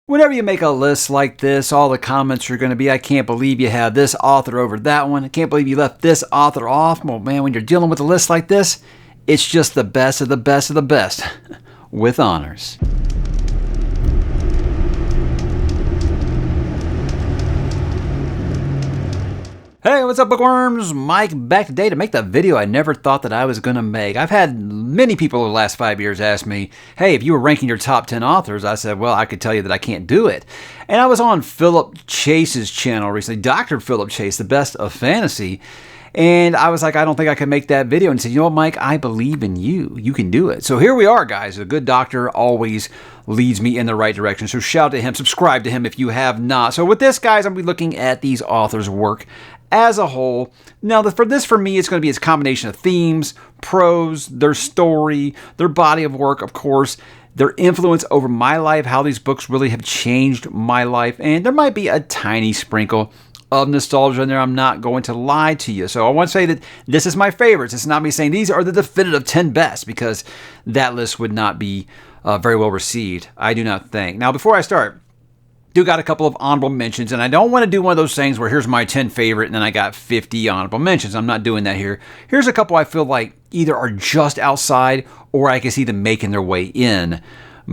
Whenever you make a list like this, all the comments are going to be, I can't believe you have this author over that one. I can't believe you left this author off. Well, man, when you're dealing with a list like this, it's just the best of the best of the best with honors. Hey, what's up, bookworms? Mike back today to make the video I never thought that I was going to make. I've had many people over the last 5 years ask me, hey, if you were ranking your top 10 authors, I said, well, I could tell you that I can't do it. And I was on Philip Chase's channel recently, Dr. Philip Chase, the best of fantasy. And I was like, I don't think I can make that video. And he said, you know what, Mike, I believe in you. You can do it. So here we are, guys. A good doctor always leads me in the right direction. So shout out to him. Subscribe to him if you have not. So with this, guys, I'm going to be looking at these authors' work as a whole. Now, for me, it's going to be a combination of themes, prose, their story, their body of work, of course, their influence over my life, how these books really have changed my life, and there might be a tiny sprinkle of nostalgia in there. I'm not going to lie to you. So I want to say that this is my favorites. It's not me saying these are the definitive 10 best, because that list would not be very well received, I do not think. Now, before I start, do got a couple of honorable mentions, and I don't want to do one of those things where here's my 10 favorite and then I got 50 honorable mentions. I'm not doing that here. Here's a couple I feel like either are just outside or I can see them making their way in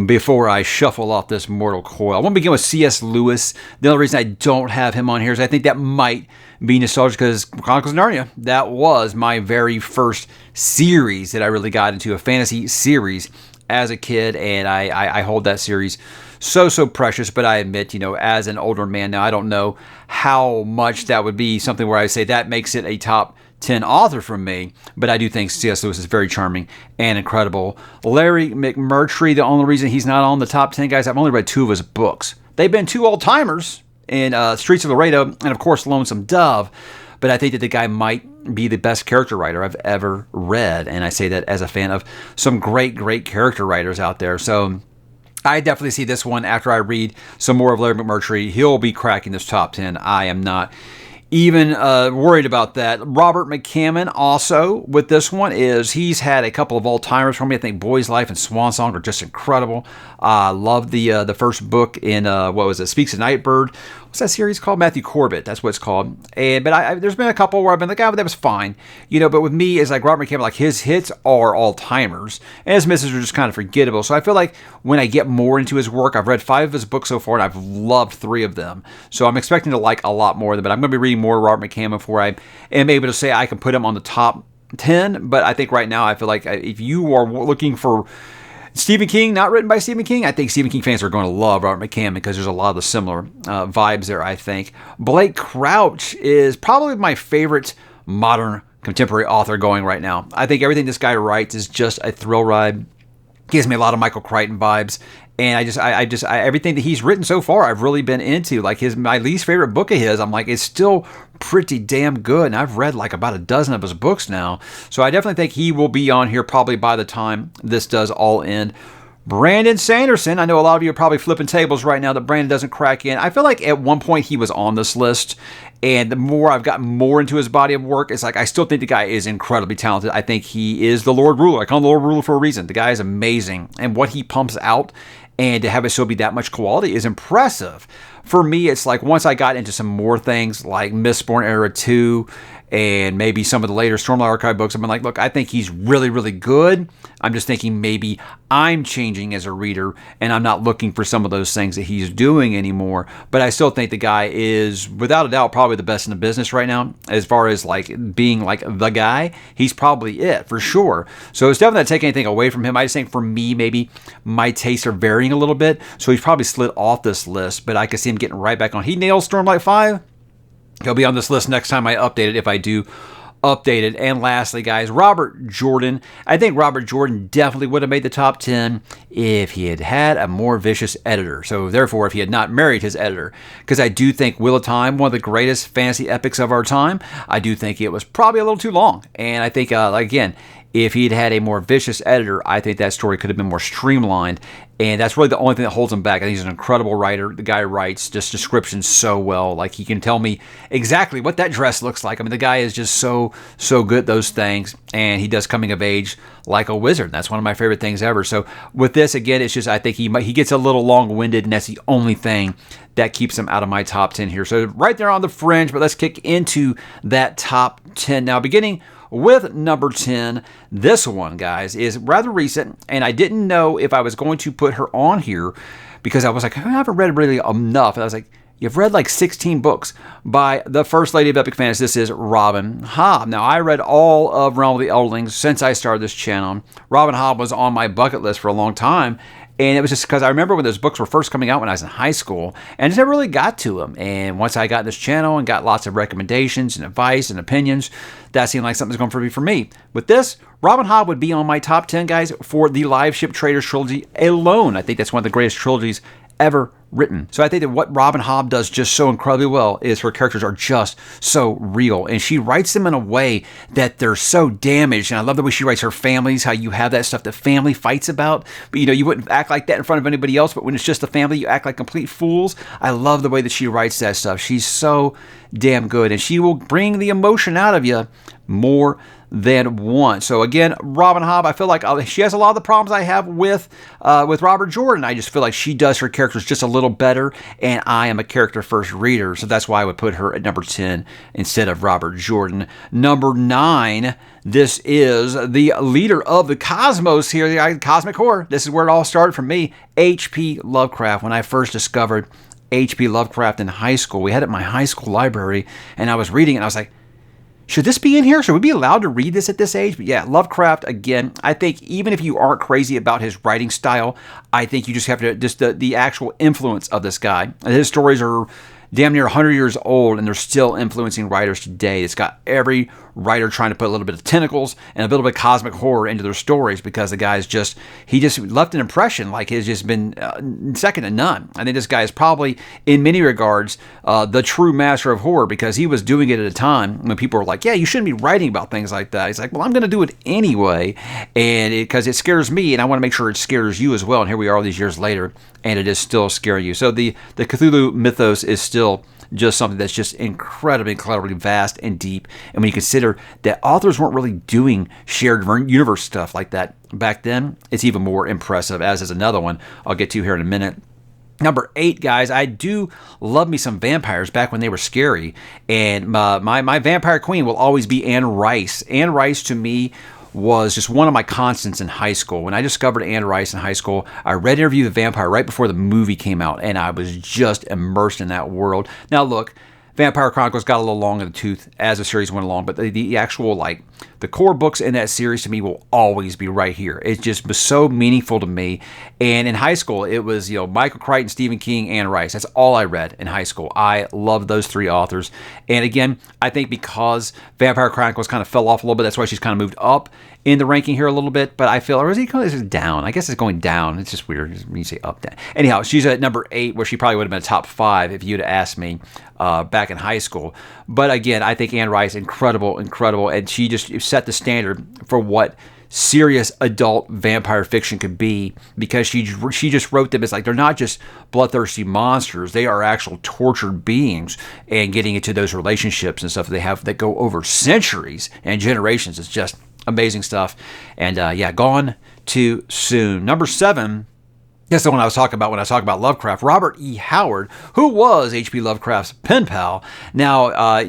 before I shuffle off this mortal coil. I want to begin with C.S. Lewis. The only reason I don't have him on here is I think that might be nostalgic because Chronicles of Narnia, that was my very first series that I really got into, a fantasy series as a kid, and I hold that series so precious. But I admit, as an older man now, I don't know how much that would be something where I say that makes it a top 10 author for me, but I do think C.S. Lewis is very charming and incredible. Larry McMurtry, the only reason he's not on the top 10, guys, I've only read 2 of his books. They've been 2 old-timers in Streets of Laredo and, of course, Lonesome Dove, but I think that the guy might be the best character writer I've ever read, and I say that as a fan of some great character writers out there. So I definitely see this one after I read some more of Larry McMurtry. He'll be cracking this top 10. I am not even worried about that. Robert McCammon also with this one he's had a couple of all-timers for me. I think Boy's Life and Swan Song are just incredible. I love the first book in, Speaks of Nightbird. What's that series called? Matthew Corbett, that's what it's called. But there's been a couple where I've been like, that was fine. But with me, it's like Robert McCammon, like his hits are all-timers, and his misses are just kind of forgettable. So I feel like when I get more into his work, I've read 5 of his books so far, and I've loved 3 of them. So I'm expecting to like a lot more of them, but I'm going to be reading more Robert McCammon before I am able to say I can put him on the top 10. But I think right now, I feel like if you are looking for Stephen King, not written by Stephen King, I think Stephen King fans are going to love Robert McCammon because there's a lot of the similar vibes there, I think. Blake Crouch is probably my favorite modern contemporary author going right now. I think everything this guy writes is just a thrill ride. Gives me a lot of Michael Crichton vibes. And I everything that he's written so far, I've really been into. Like my least favorite book of his, I'm like, it's still pretty damn good. And I've read like about a dozen of his books now. So I definitely think he will be on here probably by the time this does all end. Brandon Sanderson, I know a lot of you are probably flipping tables right now that Brandon doesn't crack in. I feel like at one point he was on this list, and the more I've gotten more into his body of work, it's like I still think the guy is incredibly talented. I think he is the Lord Ruler. I call him the Lord Ruler for a reason. The guy is amazing, and what he pumps out and to have it still be that much quality is impressive. For me, it's like once I got into some more things like Mistborn Era 2 and maybe some of the later Stormlight Archive books, I've been like, look, I think he's really good. I'm just thinking maybe I'm changing as a reader and I'm not looking for some of those things that he's doing anymore. But I still think the guy is, without a doubt, probably the best in the business right now. As far as like being like the guy, he's probably it for sure. So it's definitely not taking anything away from him. I just think for me, maybe my tastes are varying a little bit. So he's probably slid off this list, but I could see him getting right back on. He nails Stormlight 5. He'll be on this list next time I update it, if I do update it. And lastly, guys, Robert Jordan. I think Robert Jordan definitely would have made the top 10 if he had had a more vicious editor. So therefore, if he had not married his editor. Because I do think Wheel of Time, one of the greatest fantasy epics of our time, I do think it was probably a little too long. And I think, again, if he'd had a more vicious editor, I think that story could have been more streamlined. And that's really the only thing that holds him back. I think he's an incredible writer. The guy writes just descriptions so well. Like, he can tell me exactly what that dress looks like. I mean, the guy is just so good at those things. And he does coming of age like a wizard. That's one of my favorite things ever. So with this, again, it's just, I think he gets a little long-winded, and that's the only thing that keeps him out of my top 10 here. So right there on the fringe, but let's kick into that top 10 now, beginning with number 10. This one, guys, is rather recent, and I didn't know if I was going to put her on here because I was like, I haven't read really enough. And I was like, you've read like 16 books by the First Lady of Epic Fantasy. This is Robin Hobb. Now, I read all of Realm of the Eldlings since I started this channel. Robin Hobb was on my bucket list for a long time. And it was just because I remember when those books were first coming out when I was in high school, and I just never really got to them. And once I got in this channel and got lots of recommendations and advice and opinions, that seemed like something's going to be for me. With this, Robin Hobb would be on my top 10, guys, for the Live Ship Traders trilogy alone. I think that's one of the greatest trilogies ever written. So I think that what Robin Hobb does just so incredibly well is her characters are just so real, and she writes them in a way that they're so damaged. And I love the way she writes her families, how you have that stuff that family fights about, but you wouldn't act like that in front of anybody else, but when it's just the family, you act like complete fools. I love the way that she writes that stuff. She's so damn good, and she will bring the emotion out of you more than once. So again, Robin Hobb, I feel like she has a lot of the problems I have with Robert Jordan. I just feel like she does her characters just a little better, and I am a character first reader, so that's why I would put her at number 10 instead of Robert Jordan. Number 9, this is the leader of the cosmos here, the cosmic horror. This is where it all started for me, H.P. Lovecraft. When I first discovered H.P. Lovecraft in high school, we had it in my high school library, and I was reading it, and I was like, should this be in here? Should we be allowed to read this at this age? But yeah, Lovecraft, again, I think even if you aren't crazy about his writing style, I think you just have to, just the actual influence of this guy. His stories are damn near 100 years old, and they're still influencing writers today. It's got every writer trying to put a little bit of tentacles and a little bit of cosmic horror into their stories, because the guy's he just left an impression like has just been second to none. I think this guy is probably, in many regards, the true master of horror, because he was doing it at a time when people were like, yeah, you shouldn't be writing about things like that. He's like, well, I'm going to do it anyway, and because it scares me, and I want to make sure it scares you as well. And here we are all these years later, and it is still scaring you. So the Cthulhu mythos is still just something that's just incredibly vast and deep. And when you consider that authors weren't really doing shared universe stuff like that back then, it's even more impressive, as is another one I'll get to here in a minute. Number 8, guys, I do love me some vampires back when they were scary. And my vampire queen will always be Anne Rice. Anne Rice, to me, was just one of my constants in high school. When I discovered Anne Rice in high school, I read Interview with the Vampire right before the movie came out, and I was just immersed in that world. Now, look, Vampire Chronicles got a little long in the tooth as the series went along, but the actual, the core books in that series to me will always be right here. It just was so meaningful to me. And in high school, it was, Michael Crichton, Stephen King, Anne Rice. That's all I read in high school. I loved those 3 authors. And again, I think because Vampire Chronicles kind of fell off a little bit, that's why she's kind of moved up in the ranking here a little bit, but I feel, or is it down? I guess it's going down. It's just weird when you say up, down. Anyhow, she's at number 8, where she probably would have been a top 5 if you'd asked me back in high school. But again, I think Anne Rice, incredible, and she just set the standard for what serious adult vampire fiction could be, because she just wrote them as they're not just bloodthirsty monsters, they are actual tortured beings, and getting into those relationships and stuff that go over centuries and generations is just amazing stuff. And gone too soon. Number 7, that's the one I was talking about when I was talking about Lovecraft. Robert E. Howard, who was H.P. Lovecraft's pen pal. Now,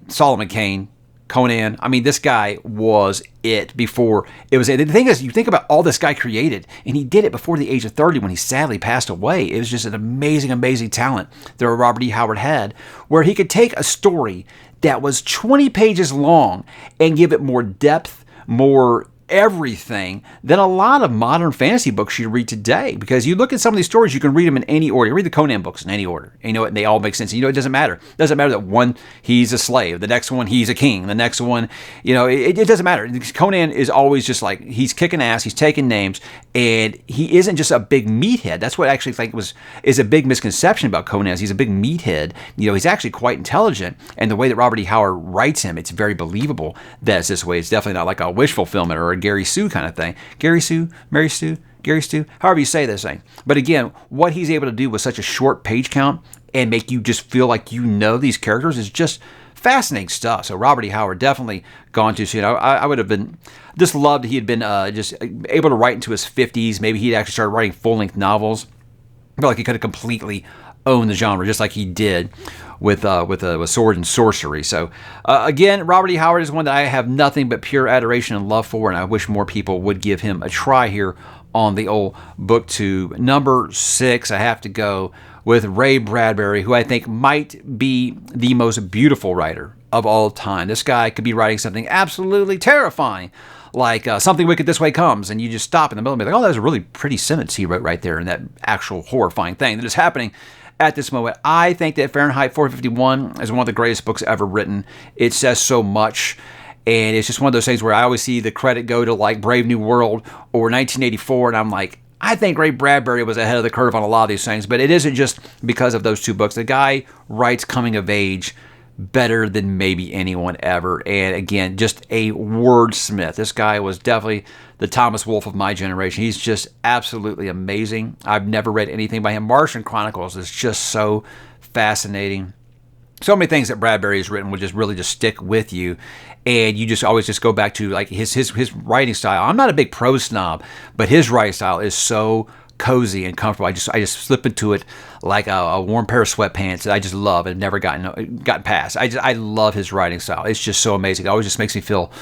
Solomon Kane, Conan, this guy was it before it was. The thing is, you think about all this guy created, and he did it before the age of 30 when he sadly passed away. It was just an amazing talent that Robert E. Howard had, where he could take a story that was 20 pages long and give it more depth, more everything than a lot of modern fantasy books you read today. Because you look at some of these stories, you can read them in any order. You read the Conan books in any order. And they all make sense. It doesn't matter. It doesn't matter that one, he's a slave. The next one, he's a king. The next one, it doesn't matter. Conan is always just he's kicking ass, he's taking names, and he isn't just a big meathead. That's what I actually think is a big misconception about Conan, is he's a big meathead. He's actually quite intelligent. And the way that Robert E. Howard writes him, it's very believable that it's this way. It's definitely not like a wish fulfillment or Gary Sue kind of thing. Gary Sue, Mary Sue, Gary Sue, however you say this thing. But again, what he's able to do with such a short page count and make you just feel like you know these characters is just fascinating stuff. So Robert E. Howard definitely gone too soon. I would have been just loved he had been just able to write into his 50s. Maybe he'd actually started writing full-length novels. I feel like he could have completely owned the genre just like he did with Sword and Sorcery. So again, Robert E. Howard is one that I have nothing but pure adoration and love for, and I wish more people would give him a try here on the old BookTube. Number 6, I have to go with Ray Bradbury, who I think might be the most beautiful writer of all time. This guy could be writing something absolutely terrifying, like Something Wicked This Way Comes, and you just stop in the middle and be like, oh, that was a really pretty sentence he wrote right there in that actual horrifying thing that is happening at this moment. I think that Fahrenheit 451 is one of the greatest books ever written. It says so much. And it's just one of those things where I always see the credit go to like Brave New World or 1984, and I'm like, I think Ray Bradbury was ahead of the curve on a lot of these things, but it isn't just because of those two books. The guy writes coming of age better than maybe anyone ever. And again, just a wordsmith. This guy was definitely the Thomas Wolfe of my generation. He's just absolutely amazing. I've never read anything by him. Martian Chronicles is just so fascinating. So many things that Bradbury has written will just really just stick with you, and you just always just go back to like his writing style. I'm not a big prose snob, but his writing style is so cozy and comfortable. I just slip into it like a warm pair of sweatpants that I just love and have never gotten past. I love his writing style. It's just so amazing. It always just makes me feel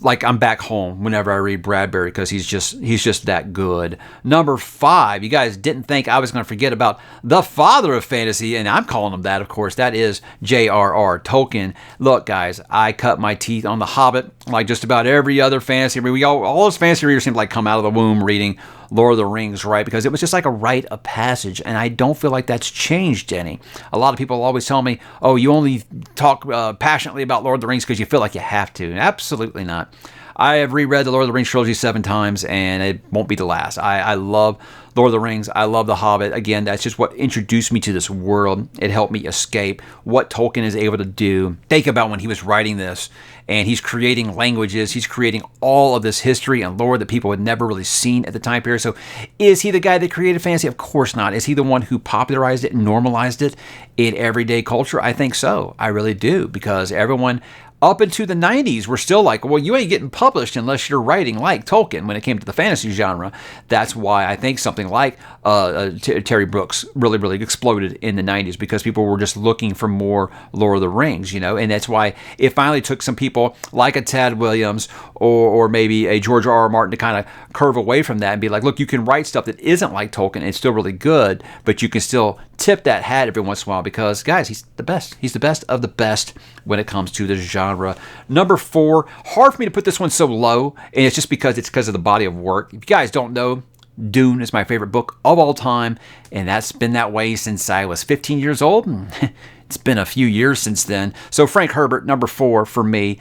like I'm back home whenever I read Bradbury, because he's just that good. Number 5, you guys didn't think I was going to forget about the father of fantasy, and I'm calling him that, of course. That is J.R.R. Tolkien. Look, guys, I cut my teeth on The Hobbit like just about every other fantasy. I mean, all those fantasy readers seem to like come out of the womb reading Lord of the Rings, right? Because it was just like a rite of passage, and I don't feel like that's changed any. A lot of people always tell me, oh, you only talk passionately about Lord of the Rings because you feel like you have to. Absolutely not. I have reread the Lord of the Rings trilogy 7 times, and it won't be the last. I love Lord of the Rings. I love The Hobbit. Again, that's just what introduced me to this world. It helped me escape what Tolkien is able to do. Think about when he was writing this, and he's creating languages. He's creating all of this history and lore that people had never really seen at the time period. So is he the guy that created fantasy? Of course not. Is he the one who popularized it and normalized it in everyday culture? I think so. I really do, because everyone up into the 90s, we're still like, well, you ain't getting published unless you're writing like Tolkien when it came to the fantasy genre. That's why I think something like Terry Brooks really exploded in the 90s, because people were just looking for more Lord of the Rings, and that's why it finally took some people like a Tad Williams or maybe a George R.R. Martin to kind of curve away from that and be like, look, you can write stuff that isn't like Tolkien and it's still really good, but you can still tip that hat every once in a while, because, guys, he's the best. He's the best of the best when it comes to this genre. Number 4, hard for me to put this one so low, and it's just because of the body of work. If you guys don't know, Dune is my favorite book of all time, and that's been that way since I was 15 years old, and it's been a few years since then. So Frank Herbert, number 4 for me.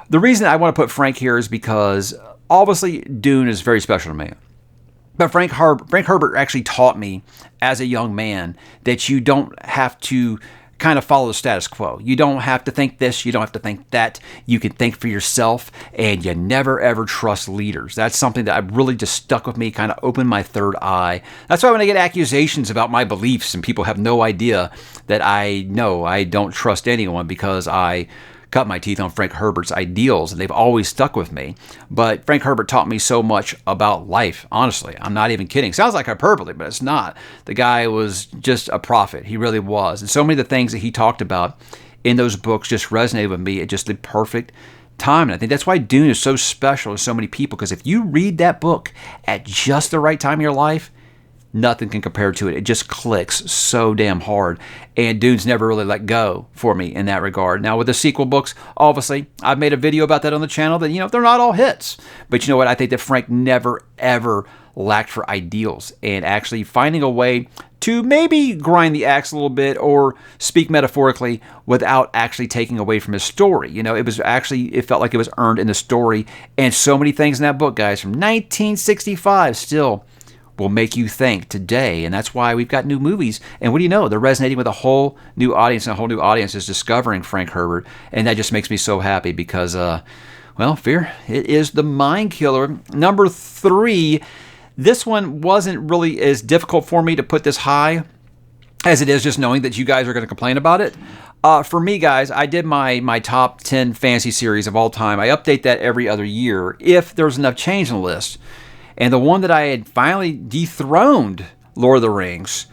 The reason I want to put Frank here is because, obviously, Dune is very special to me. But Frank Herbert actually taught me as a young man that you don't have to kind of follow the status quo. You don't have to think this, you don't have to think that. You can think for yourself, and you never ever trust leaders. That's something that really just stuck with me, kind of opened my third eye. That's why when I get accusations about my beliefs and people have no idea that I know I don't trust anyone because I cut my teeth on Frank Herbert's ideals, and they've always stuck with me. But Frank Herbert taught me so much about life, honestly. I'm not even kidding. Sounds like hyperbole, but it's not. The guy was just a prophet. He really was. And so many of the things that he talked about in those books just resonated with me at just the perfect time. And I think that's why Dune is so special to so many people, because if you read that book at just the right time in your life, nothing can compare to it. It just clicks so damn hard. And Dune's never really let go for me in that regard. Now, with the sequel books, obviously, I've made a video about that on the channel that, they're not all hits. But you know what? I think that Frank never, ever lacked for ideals, and actually finding a way to maybe grind the axe a little bit or speak metaphorically without actually taking away from his story. It felt like it was earned in the story. And so many things in that book, guys, from 1965 still will make you think today, and that's why we've got new movies. And what do you know? They're resonating with a whole new audience, and a whole new audience is discovering Frank Herbert, and that just makes me so happy, because Well, fear, it is the mind killer. Number 3, this one wasn't really as difficult for me to put this high as it is just knowing that you guys are going to complain about it. For me, guys, I did my top 10 fantasy series of all time. I update that every other year if there's enough change in the list. And the one that I had finally dethroned, Lord of the Rings,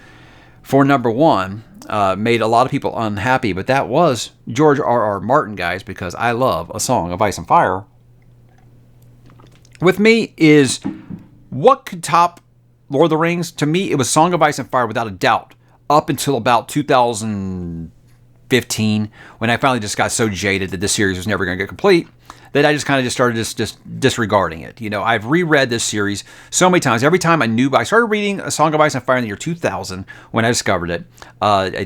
for number 1, made a lot of people unhappy, but that was George R.R. Martin, guys, because I love A Song of Ice and Fire. With me is, what could top Lord of the Rings? To me, it was Song of Ice and Fire without a doubt, up until about 2015, when I finally just got so jaded that this series was never going to get complete, that I just kind of just started just disregarding it. You know, I've reread this series so many times. Every time I started reading A Song of Ice and Fire in the year 2000 when I discovered it.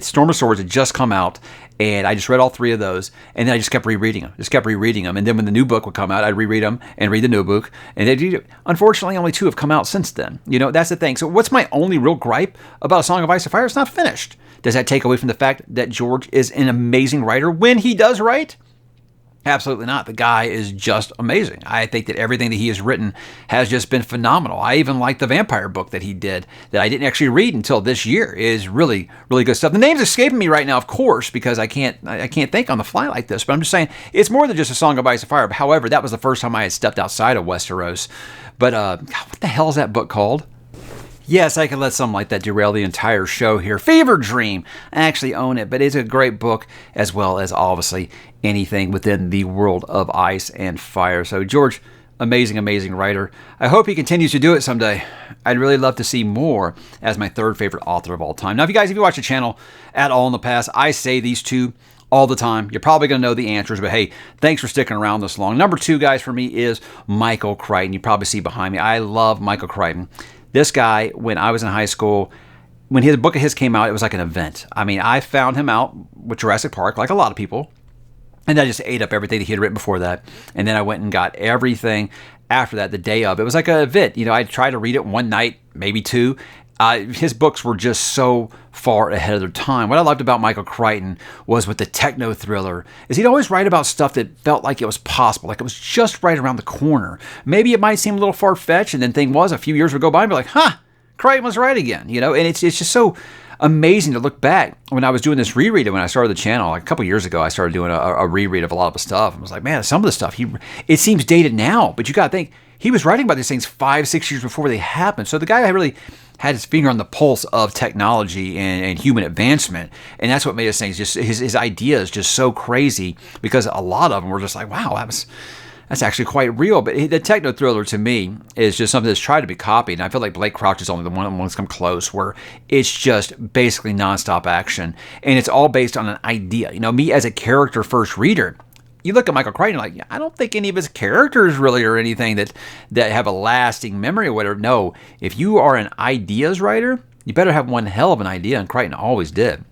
Storm of Swords had just come out, and I just read all 3 of those, and then I just kept rereading them. And then when the new book would come out, I'd reread them and read the new book. And unfortunately, only 2 have come out since then. You know, that's the thing. So what's my only real gripe about A Song of Ice and Fire? It's not finished. Does that take away from the fact that George is an amazing writer when he does write? Absolutely not. The guy is just amazing. I think that everything that he has written has just been phenomenal. I even like the vampire book that he did that I didn't actually read until this year. It is really, really good stuff. The name's escaping me right now, of course, because I can't think on the fly like this. But I'm just saying it's more than just A Song of Ice and Fire. However, that was the first time I had stepped outside of Westeros. But what the hell is that book called? Yes, I could let something like that derail the entire show here. Fever Dream. I actually own it, but it's a great book, as well as obviously anything within the world of ice and fire. So George, amazing, amazing writer. I hope he continues to do it someday. I'd really love to see more as my 3rd favorite author of all time. Now, if you watch the channel at all in the past, I say these 2 all the time. You're probably going to know the answers, but hey, thanks for sticking around this long. Number 2, guys, for me is Michael Crichton. You probably see behind me. I love Michael Crichton. This guy, when I was in high school, when his book of his came out, it was like an event. I mean, I found him out with Jurassic Park, like a lot of people, and I just ate up everything that he had written before that. And then I went and got everything after that, the day of. It was like an event. You know, I tried to read it one night, maybe 2. His books were just so far ahead of their time. What I loved about Michael Crichton was with the techno thriller is he'd always write about stuff that felt like it was possible, like it was just right around the corner. Maybe it might seem a little far-fetched, and then thing was, a few years would go by and be like, Crichton was right again, you know? And it's just so amazing to look back. When I was doing this reread, when I started the channel, like a couple years ago, I started doing a reread of a lot of the stuff. I was like, man, some of the stuff, it seems dated now, but you got to think, he was writing about these things 5-6 years before they happened. So the guy really had his finger on the pulse of technology and human advancement, and that's what made us think just his ideas just so crazy, because a lot of them were just like, wow, that's actually quite real. But the techno thriller to me is just something that's tried to be copied, and I feel like Blake Crouch is only the one that's come close, where it's just basically nonstop action, and it's all based on an idea. You know, me as a character first reader, you look at Michael Crichton, like, I don't think any of his characters really are anything that have a lasting memory or whatever. No, if you are an ideas writer, you better have one hell of an idea, and Crichton always did.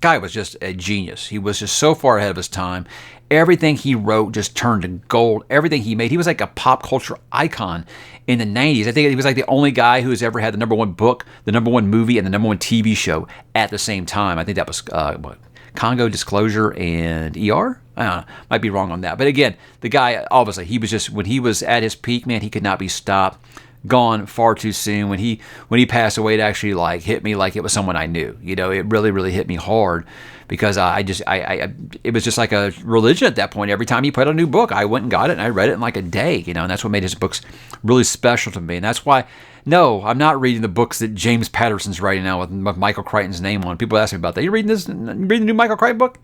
Guy was just a genius. He was just so far ahead of his time. Everything he wrote just turned to gold. Everything he made, he was like a pop culture icon in the 90s. I think he was like the only guy who has ever had the number 1 book, the number 1 movie, and the number 1 TV show at the same time. I think that was Congo, Disclosure, and ER? I don't know. Might be wrong on that. But again, the guy, obviously, he was just, when he was at his peak, man, he could not be stopped. Gone far too soon. When he passed away, it actually like hit me like it was someone I knew. You know, it really, really hit me hard, because it was just like a religion at that point. Every time he put out a new book, I went and got it, and I read it in like a day, you know, and that's what made his books really special to me. And that's why, no, I'm not reading the books that James Patterson's writing now with Michael Crichton's name on. People ask me about that. You reading the new Michael Crichton book?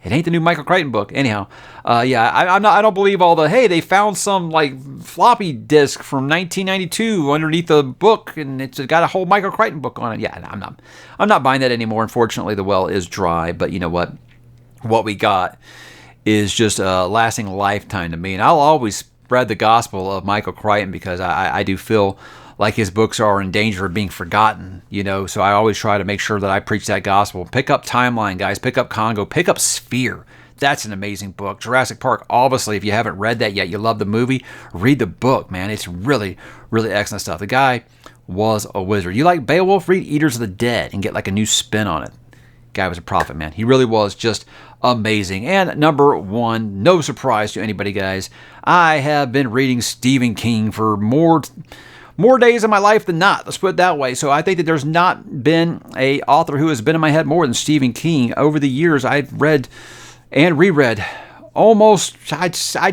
It ain't the new Michael Crichton book. Anyhow, I don't believe all the, hey, they found some like floppy disk from 1992 underneath the book, and it's got a whole Michael Crichton book on it. Yeah, I'm not buying that anymore. Unfortunately, the well is dry. But you know what? What we got is just a lasting lifetime to me, and I'll always spread the gospel of Michael Crichton, because I do feel like his books are in danger of being forgotten, you know, so I always try to make sure that I preach that gospel. Pick up Timeline, guys. Pick up Congo. Pick up Sphere. That's an amazing book. Jurassic Park, obviously, if you haven't read that yet, you love the movie, read the book, man. It's really, really excellent stuff. The guy was a wizard. You like Beowulf? Read Eaters of the Dead and get like a new spin on it. Guy was a prophet, man. He really was just amazing. And number one, no surprise to anybody, guys, I have been reading Stephen King for more days in my life than not. Let's put it that way. So I think that there's not been a author who has been in my head more than Stephen King. Over the years, I've read and reread almost, I'd say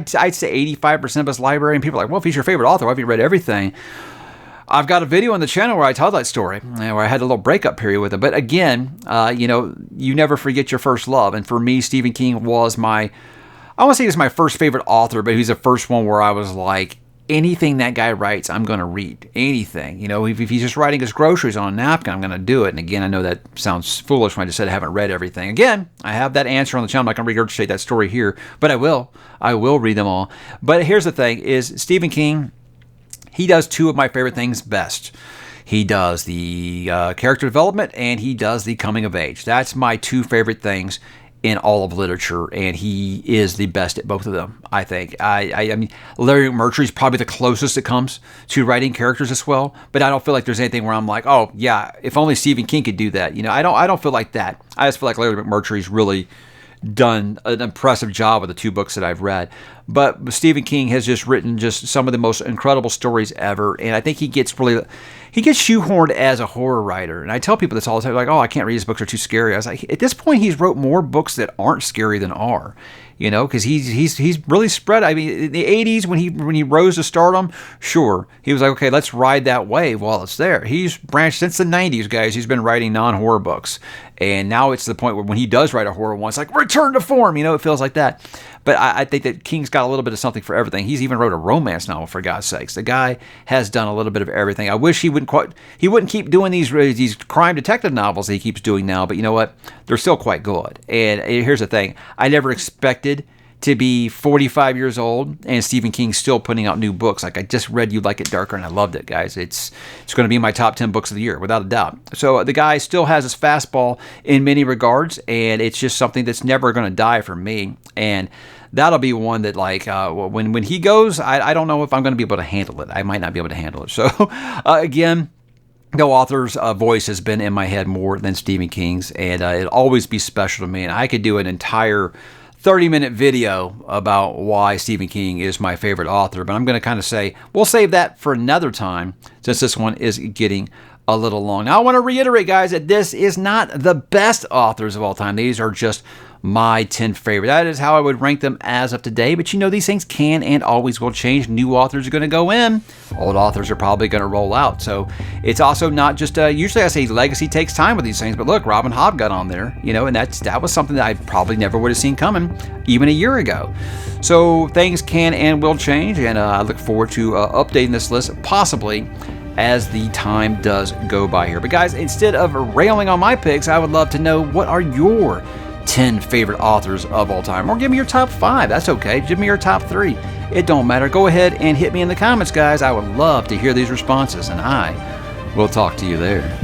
85% of his library. And people are like, well, if he's your favorite author, why have you read everything? I've got a video on the channel where I tell that story, where I had a little breakup period with him. But again, you never forget your first love. And for me, Stephen King was I want to say he was my first favorite author, but he's the first one where I was like, anything that guy writes, I'm going to read. Anything. If he's just writing his groceries on a napkin, I'm going to do it. And again, I know that sounds foolish when I just said I haven't read everything. Again, I have that answer on the channel. I'm not going to regurgitate that story here, but I will. I will read them all. But here's the thing, is Stephen King, he does two of my favorite things best. He does the character development, and he does the coming of age. That's my two favorite things in all of literature, and he is the best at both of them, I think. I mean, Larry McMurtry is probably the closest it comes to writing characters as well, but I don't feel like there's anything where I'm like, oh, yeah, if only Stephen King could do that. I don't feel like that. I just feel like Larry McMurtry's really done an impressive job with the two books that I've read. But Stephen King has just written just some of the most incredible stories ever, and I think he gets shoehorned as a horror writer. And I tell people this all the time, like, oh, I can't read his books, they're too scary. I was like, at this point, he's wrote more books that aren't scary than are. Because he's really spread. I mean, in the 80s, when he rose to stardom, sure, he was like, okay, let's ride that wave while it's there. He's branched since the 90s, guys. He's been writing non-horror books. And now it's the point where when he does write a horror one, it's like, return to form. It feels like that. But I think that King's got a little bit of something for everything. He's even wrote a romance novel, for God's sakes. The guy has done a little bit of everything. I wish he wouldn't keep doing these crime detective novels that he keeps doing now, but you know what? They're still quite good. And here's the thing. I never expected to be 45 years old and Stephen King's still putting out new books. Like, I just read You Like It Darker and I loved it, guys. It's going to be in my top 10 books of the year, without a doubt. So the guy still has his fastball in many regards, and it's just something that's never going to die for me. And that'll be one that, like, when he goes, I don't know if I'm going to be able to handle it. I might not be able to handle it. So, again, no author's voice has been in my head more than Stephen King's, and it'll always be special to me. And I could do an entire 30-minute video about why Stephen King is my favorite author, but I'm going to kind of say we'll save that for another time, since this one is getting a little long. Now, I want to reiterate, guys, that this is not the best authors of all time. These are just my 10 favorite. That is how I would rank them as of today, but these things can and always will change. New authors are going to go in. Old authors are probably going to roll out. So it's also not just, usually I say legacy takes time with these things, but look, Robin Hobb got on there, and that was something that I probably never would have seen coming even a year ago. So things can and will change, and I look forward to updating this list possibly as the time does go by here. But guys, instead of railing on my picks, I would love to know, what are your 10 favorite authors of all time? Or give me your top 5. That's okay. Give me your top 3. It don't matter. Go ahead and hit me in the comments, guys. I would love to hear these responses, and I will talk to you there.